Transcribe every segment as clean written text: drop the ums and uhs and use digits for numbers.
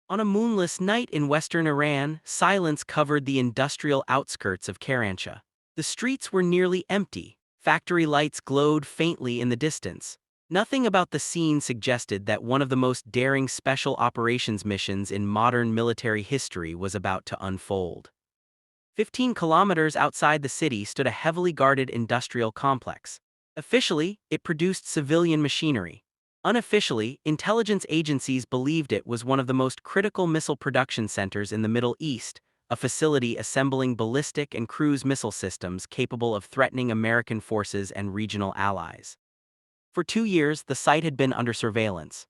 On a moonless night in western Iran, silence covered the industrial outskirts of Karansha. The streets were nearly empty, factory lights glowed faintly in the distance. Nothing about the scene suggested that one of the most daring special operations missions in modern military history was about to unfold. 15 kilometers outside the city stood a heavily guarded industrial complex. Officially, it produced civilian machinery. Unofficially, intelligence agencies believed it was one of the most critical missile production centers in the Middle East, a facility assembling ballistic and cruise missile systems capable of threatening American forces and regional allies. For 2 years, the site had been under surveillance.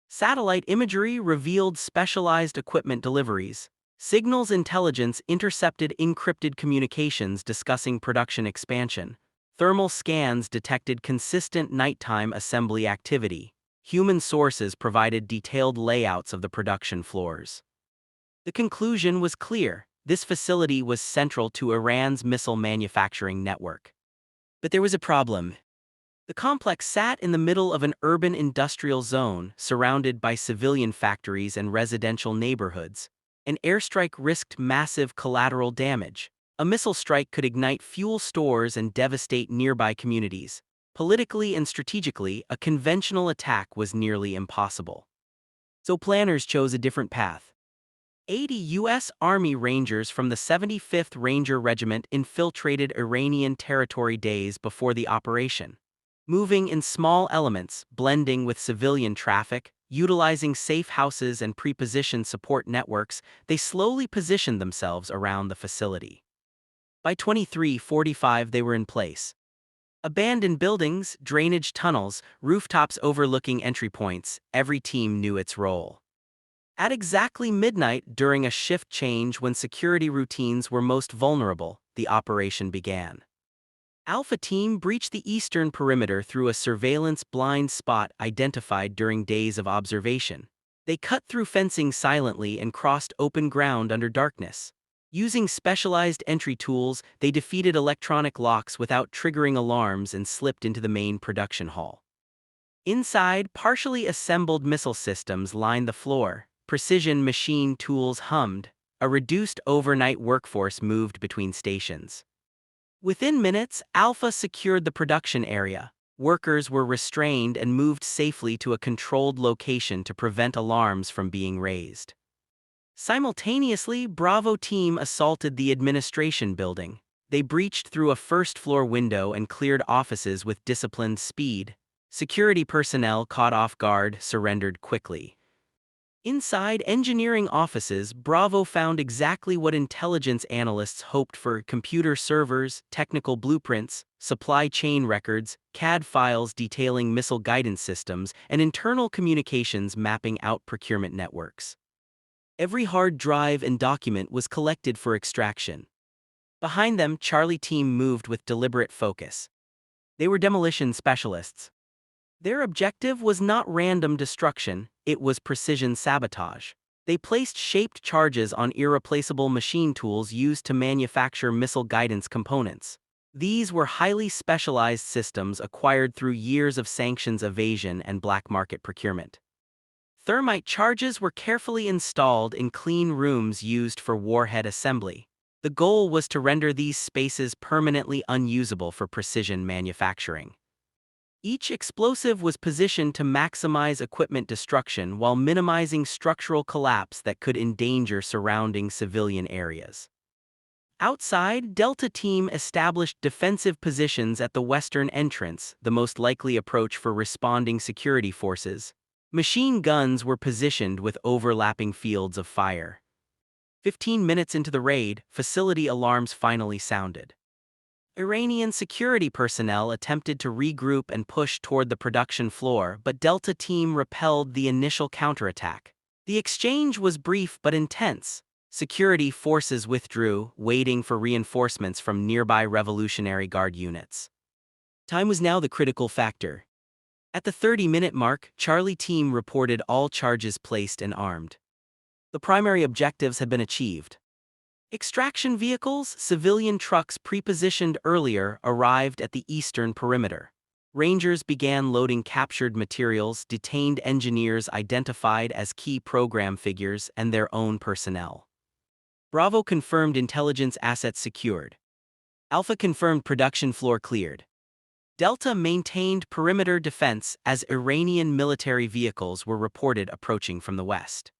Satellite imagery revealed specialized equipment deliveries. Signals intelligence intercepted encrypted communications discussing production expansion. Thermal scans detected consistent nighttime assembly activity. Human sources provided detailed layouts of the production floors. The conclusion was clear: this facility was central to Iran's missile manufacturing network. But there was a problem. The complex sat in the middle of an urban industrial zone surrounded by civilian factories and residential neighborhoods. An airstrike risked massive collateral damage. A missile strike could ignite fuel stores and devastate nearby communities. Politically and strategically, a conventional attack was nearly impossible. So planners chose a different path. 80 U.S. Army Rangers from the 75th Ranger Regiment infiltrated Iranian territory days before the operation. Moving in small elements, blending with civilian traffic, utilizing safe houses and pre-positioned support networks, they slowly positioned themselves around the facility. By 23:45 they were in place. Abandoned buildings, drainage tunnels, rooftops overlooking entry points, every team knew its role. At exactly midnight, during a shift change when security routines were most vulnerable, the operation began. Alpha Team breached the eastern perimeter through a surveillance blind spot identified during days of observation. They cut through fencing silently and crossed open ground under darkness. Using specialized entry tools, they defeated electronic locks without triggering alarms and slipped into the main production hall. Inside, partially assembled missile systems lined the floor. Precision machine tools hummed. A reduced overnight workforce moved between stations. Within minutes, Alpha secured the production area. Workers were restrained and moved safely to a controlled location to prevent alarms from being raised. Simultaneously, Bravo Team assaulted the administration building. They breached through a first-floor window and cleared offices with disciplined speed. Security personnel caught off guard surrendered quickly. Inside engineering offices, Bravo found exactly what intelligence analysts hoped for: computer servers, technical blueprints, supply chain records, CAD files detailing missile guidance systems, and internal communications mapping out procurement networks. Every hard drive and document was collected for extraction. Behind them, Charlie Team moved with deliberate focus. They were demolition specialists. Their objective was not random destruction, it was precision sabotage. They placed shaped charges on irreplaceable machine tools used to manufacture missile guidance components. These were highly specialized systems acquired through years of sanctions evasion and black market procurement. Thermite charges were carefully installed in clean rooms used for warhead assembly. The goal was to render these spaces permanently unusable for precision manufacturing. Each explosive was positioned to maximize equipment destruction while minimizing structural collapse that could endanger surrounding civilian areas. Outside, Delta Team established defensive positions at the western entrance, the most likely approach for responding security forces. Machine guns were positioned with overlapping fields of fire. 15 minutes into the raid, facility alarms finally sounded. Iranian security personnel attempted to regroup and push toward the production floor, but Delta Team repelled the initial counterattack. The exchange was brief but intense. Security forces withdrew, waiting for reinforcements from nearby Revolutionary Guard units. Time was now the critical factor. At the 30-minute mark, Charlie Team reported all charges placed and armed. The primary objectives had been achieved. Extraction vehicles, civilian trucks pre-positioned earlier, arrived at the eastern perimeter. Rangers began loading captured materials, detained engineers identified as key program figures, and their own personnel. Bravo confirmed intelligence assets secured. Alpha confirmed production floor cleared. Delta maintained perimeter defense as Iranian military vehicles were reported approaching from the west.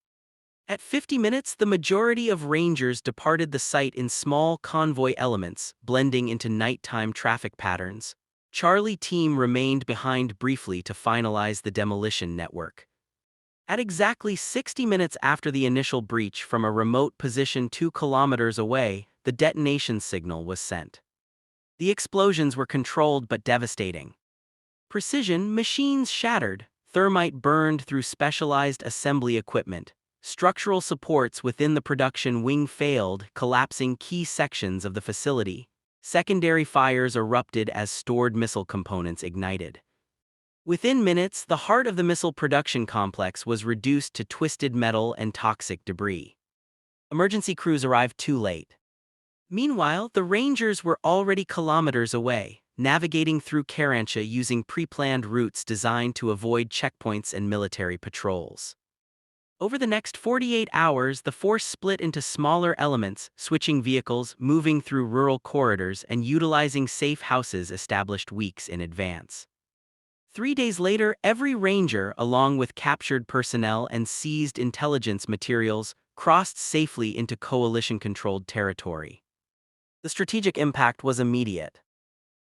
At 50 minutes, the majority of Rangers departed the site in small convoy elements, blending into nighttime traffic patterns. Charlie team remained behind briefly to finalize the demolition network. At exactly 60 minutes after the initial breach from a remote position 2 kilometers away, the detonation signal was sent. The explosions were controlled but devastating. Precision machines shattered, thermite burned through specialized assembly equipment. Structural supports within the production wing failed, collapsing key sections of the facility. Secondary fires erupted as stored missile components ignited. Within minutes, the heart of the missile production complex was reduced to twisted metal and toxic debris. Emergency crews arrived too late. Meanwhile, the Rangers were already kilometers away, navigating through Karansha using pre-planned routes designed to avoid checkpoints and military patrols. Over the next 48 hours, the force split into smaller elements, switching vehicles, moving through rural corridors, and utilizing safe houses established weeks in advance. 3 days later, every Ranger, along with captured personnel and seized intelligence materials, crossed safely into coalition-controlled territory. The strategic impact was immediate.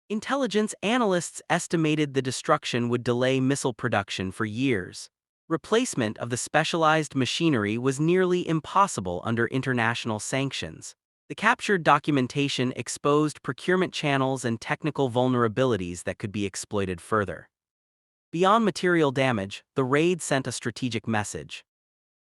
Intelligence analysts estimated the destruction would delay missile production for years. Replacement of the specialized machinery was nearly impossible under international sanctions. The captured documentation exposed procurement channels and technical vulnerabilities that could be exploited further. Beyond material damage, the raid sent a strategic message.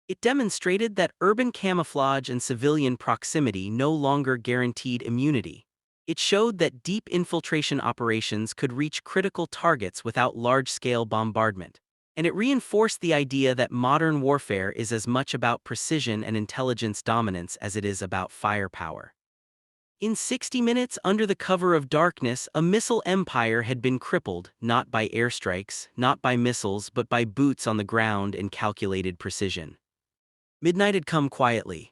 It demonstrated that urban camouflage and civilian proximity no longer guaranteed immunity. It showed that deep infiltration operations could reach critical targets without large-scale bombardment. And it reinforced the idea that modern warfare is as much about precision and intelligence dominance as it is about firepower. In 60 minutes, under the cover of darkness, a missile empire had been crippled, not by airstrikes, not by missiles, but by boots on the ground and calculated precision. Midnight had come quietly.